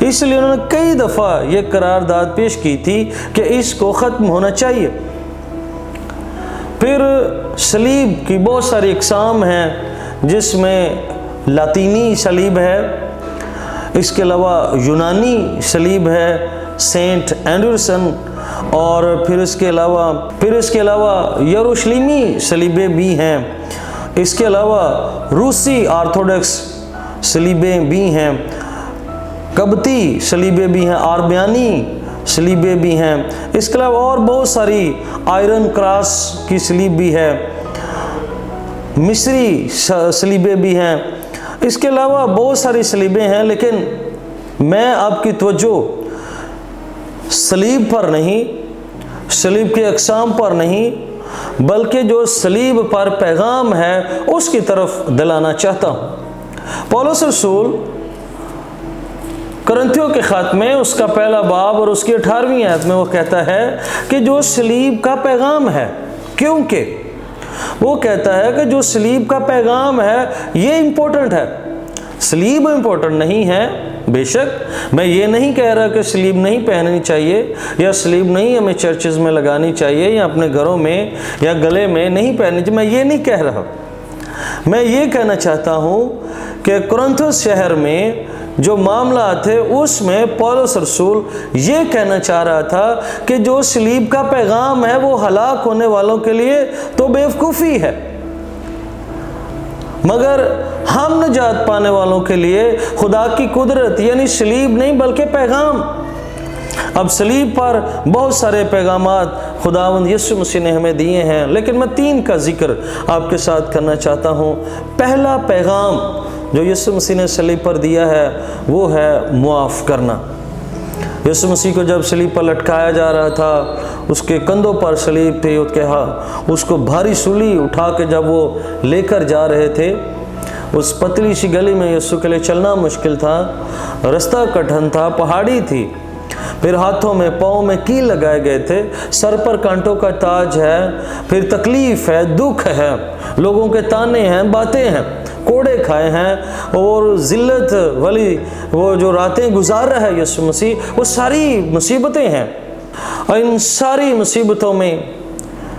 اس لیے انہوں نے کئی دفعہ یہ قرارداد پیش کی تھی کہ اس کو ختم ہونا چاہیے۔ پھر صلیب کی بہت ساری اقسام ہیں، جس میں لاطینی صلیب ہے، اس کے علاوہ یونانی صلیب ہے، سینٹ اینڈرسن، اور پھر اس کے علاوہ یروشلیمی صلیبیں بھی ہیں، اس کے علاوہ روسی آرتھوڈکس صلیبیں بھی ہیں، قبطی صلیبیں بھی ہیں، آرمیانی صلیبیں بھی ہیں، اس کے علاوہ اور بہت ساری آئرن کراس کی صلیب بھی ہے، مصری صلیبیں بھی ہیں، اس کے علاوہ بہت ساری صلیبیں ہیں۔ لیکن میں آپ کی توجہ صلیب پر نہیں، صلیب کے اقسام پر نہیں، بلکہ جو صلیب پر پیغام ہے اس کی طرف دلانا چاہتا ہوں۔ پولس رسول کرنتھیوں کے خط میں اس کا پہلا باب اور اس کی 18ویں آیت میں وہ کہتا ہے کہ جو صلیب کا پیغام ہے، کیونکہ وہ کہتا ہے کہ جو صلیب کا پیغام ہے یہ امپورٹنٹ ہے۔ صلیب امپورٹنٹ نہیں ہے، بے شک میں یہ نہیں کہہ رہا کہ صلیب نہیں پہننی چاہیے یا صلیب نہیں ہمیں چرچز میں لگانی چاہیے یا اپنے گھروں میں یا گلے میں نہیں پہننی چاہیے، میں یہ نہیں کہہ رہا۔ میں یہ کہنا چاہتا ہوں کہ کرنتھس شہر میں جو معاملات تھے اس میں پولس رسول یہ کہنا چاہ رہا تھا کہ جو صلیب کا پیغام ہے وہ ہلاک ہونے والوں کے لیے تو بیوقوفی ہے، مگر ہم نجات پانے والوں کے لیے خدا کی قدرت، یعنی صلیب نہیں بلکہ پیغام۔ اب صلیب پر بہت سارے پیغامات خداوند یسوع مسیح نے ہمیں دیے ہیں، لیکن میں 3 کا ذکر آپ کے ساتھ کرنا چاہتا ہوں۔ پہلا پیغام جو یسوع مسیح نے صلیب پر دیا ہے وہ ہے معاف کرنا۔ یسوع مسیح کو جب صلیب پر لٹکایا جا رہا تھا، اس کے کندھوں پر صلیب تھی، اس کو بھاری سولی اٹھا کے جب وہ لے کر جا رہے تھے، اس پتلی سی گلی میں یسوع کے لیے چلنا مشکل تھا، رستہ کٹھن تھا، پہاڑی تھی، پھر ہاتھوں میں پاؤں میں کیل لگائے گئے تھے، سر پر کانٹوں کا تاج ہے، پھر تکلیف ہے، دکھ ہے، لوگوں کے تانے ہیں، باتیں ہیں، کوڑے کھائے ہیں، اور ذلت والی وہ جو راتیں گزار رہا ہے یسوع مسیح، وہ ساری مصیبتیں ہیں۔ اور ان ساری مصیبتوں میں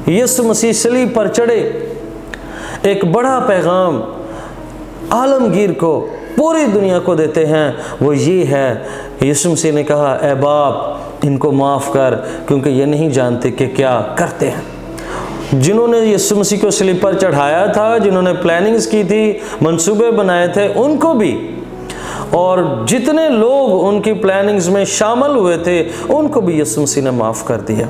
یسوع مسیح صلیب پر چڑھے ایک بڑا پیغام عالمگیر کو، پوری دنیا کو دیتے ہیں، وہ یہ ہے، یسوع مسیح نے کہا اے باپ ان کو معاف کر کیونکہ یہ نہیں جانتے کہ کیا کرتے ہیں۔ جنہوں نے یسوع مسیح کو صلیب پر چڑھایا تھا، جنہوں نے پلاننگز کی تھی، منصوبے بنائے تھے، ان کو بھی، اور جتنے لوگ ان کی پلاننگز میں شامل ہوئے تھے ان کو بھی یسوع مسیح نے معاف کر دیا۔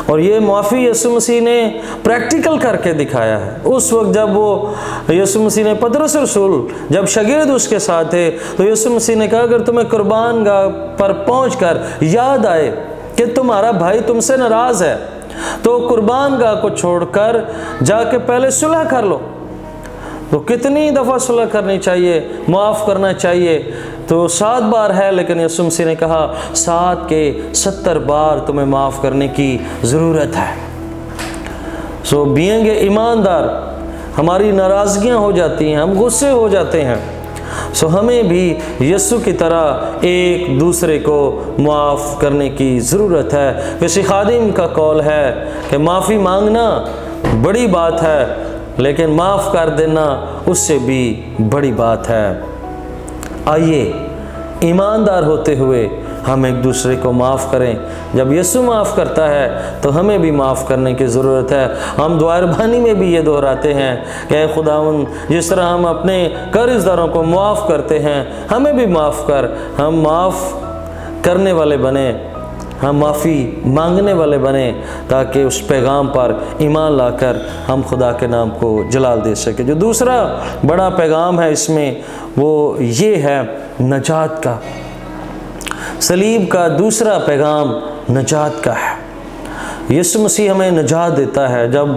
اور یہ معافی یسوع مسیح نے پریکٹیکل کر کے دکھایا ہے۔ اس وقت جب وہ یسوع مسیح نے پطرس رسول جب شاگرد اس کے ساتھ تھے تو یسوع مسیح نے کہا اگر تمہیں قربان گاہ پر پہنچ کر یاد آئے کہ تمہارا بھائی تم سے ناراض ہے تو قربان گاہ کو چھوڑ کر جا کے پہلے صلح کر لو۔ تو کتنی دفعہ صلح کرنی چاہیے، معاف کرنا چاہیے؟ تو 7 بار ہے، لیکن یسوع مسیح نے کہا 7 کے 70 بار تمہیں معاف کرنے کی ضرورت ہے۔ سو بینگ ایماندار، ہماری ناراضگیاں ہو جاتی ہیں، ہم غصے ہو جاتے ہیں، سو ہمیں بھی یسوع کی طرح ایک دوسرے کو معاف کرنے کی ضرورت ہے۔ کسی خادم کا قول ہے کہ معافی مانگنا بڑی بات ہے لیکن معاف کر دینا اس سے بھی بڑی بات ہے۔ آئیے ایماندار ہوتے ہوئے ہم ایک دوسرے کو معاف کریں۔ جب یسوع معاف کرتا ہے تو ہمیں بھی معاف کرنے کی ضرورت ہے۔ ہم دعائے ربانی میں بھی یہ دہراتے ہیں کہ اے خداوند جس طرح ہم اپنے قرض داروں کو معاف کرتے ہیں ہمیں بھی معاف کر۔ ہم معاف کرنے والے بنیں، ہم معافی مانگنے والے بنیں تاکہ اس پیغام پر ایمان لا کر ہم خدا کے نام کو جلال دے سکیں۔ جو دوسرا بڑا پیغام ہے اس میں وہ یہ ہے نجات کا۔ صلیب کا دوسرا پیغام نجات کا ہے۔ یسوع مسیح ہمیں نجات دیتا ہے۔ جب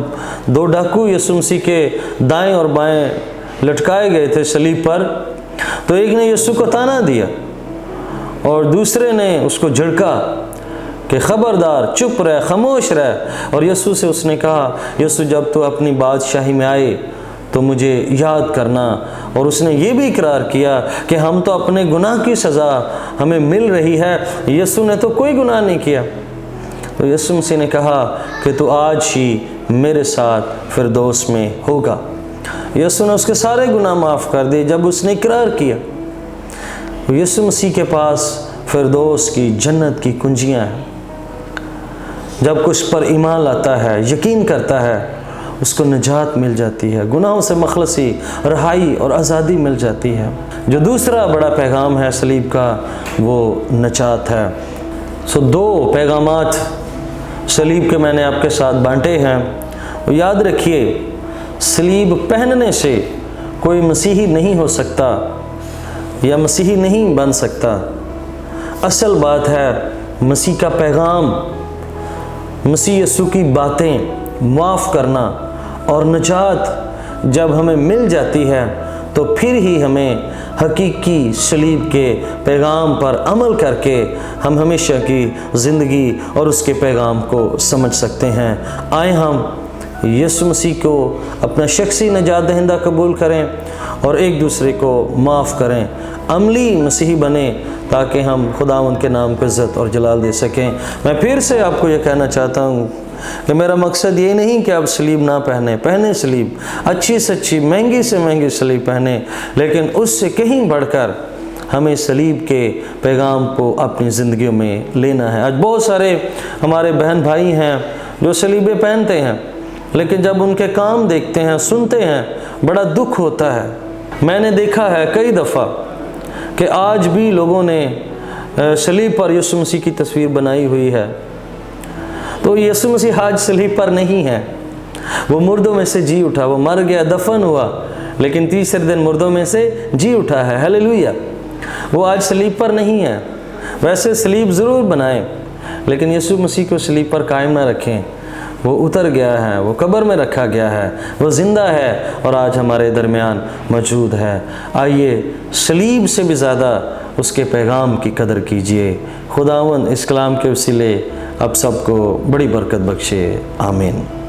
2 ڈاکو یسوع مسیح کے دائیں اور بائیں لٹکائے گئے تھے صلیب پر تو ایک نے یسوع کو تانا دیا اور دوسرے نے اس کو جھڑکا کہ خبردار چپ رہ، خاموش رہ، اور یسوع سے اس نے کہا یسوع جب تو اپنی بادشاہی میں آئے تو مجھے یاد کرنا۔ اور اس نے یہ بھی اقرار کیا کہ ہم تو اپنے گناہ کی سزا ہمیں مل رہی ہے، یسوع نے تو کوئی گناہ نہیں کیا۔ تو یسوع مسیح نے کہا کہ تو آج ہی میرے ساتھ فردوس میں ہوگا۔ یسوع نے اس کے سارے گناہ معاف کر دیے جب اس نے اقرار کیا۔ یسوع مسیح کے پاس فردوس کی جنت کی کنجیاں ہیں۔ جب کچھ پر ایمان لاتا ہے، یقین کرتا ہے، اس کو نجات مل جاتی ہے، گناہوں سے مخلصی، رہائی اور آزادی مل جاتی ہے۔ جو دوسرا بڑا پیغام ہے صلیب کا، وہ نجات ہے۔ دو پیغامات صلیب کے میں نے آپ کے ساتھ بانٹے ہیں۔ یاد رکھیے، صلیب پہننے سے کوئی مسیحی نہیں ہو سکتا یا مسیحی نہیں بن سکتا۔ اصل بات ہے مسیح کا پیغام، مسیح یسوع کی باتیں، معاف کرنا اور نجات جب ہمیں مل جاتی ہے تو پھر ہی ہمیں حقیقی صلیب کے پیغام پر عمل کر کے ہم ہمیشہ کی زندگی اور اس کے پیغام کو سمجھ سکتے ہیں۔ آئیں ہم یسوع مسیح کو اپنا شخصی نجات دہندہ قبول کریں اور ایک دوسرے کو معاف کریں، عملی مسیحی بنیں تاکہ ہم خداوند کے نام کو عزت اور جلال دے سکیں۔ میں پھر سے آپ کو یہ کہنا چاہتا ہوں کہ میرا مقصد یہ نہیں کہ آپ صلیب نہ پہنیں صلیب، اچھی سے اچھی، مہنگی سے مہنگی صلیب پہنیں، لیکن اس سے کہیں بڑھ کر ہمیں صلیب کے پیغام کو اپنی زندگیوں میں لینا ہے۔ آج بہت سارے ہمارے بہن بھائی ہیں جو صلیبیں پہنتے ہیں، لیکن جب ان کے کام دیکھتے ہیں، سنتے ہیں، بڑا دکھ ہوتا ہے۔ میں نے دیکھا ہے کئی دفعہ کہ آج بھی لوگوں نے صلیب پر یسوع مسیح کی تصویر بنائی ہوئی ہے۔ تو یسوع مسیح آج صلیب پر نہیں ہے، وہ مردوں میں سے جی اٹھا، وہ مر گیا، دفن ہوا، لیکن تیسرے دن مردوں میں سے جی اٹھا ہے۔ ہیلیلویا! وہ آج صلیب پر نہیں ہے۔ ویسے صلیب ضرور بنائیں، لیکن یسوع مسیح کو صلیب پر قائم نہ رکھیں۔ وہ اتر گیا ہے، وہ قبر میں رکھا گیا ہے، وہ زندہ ہے اور آج ہمارے درمیان موجود ہے۔ آئیے صلیب سے بھی زیادہ اس کے پیغام کی قدر کیجیے۔ خداوند اس کلام کے وسیلے آپ سب کو بڑی برکت بخشے۔ آمین۔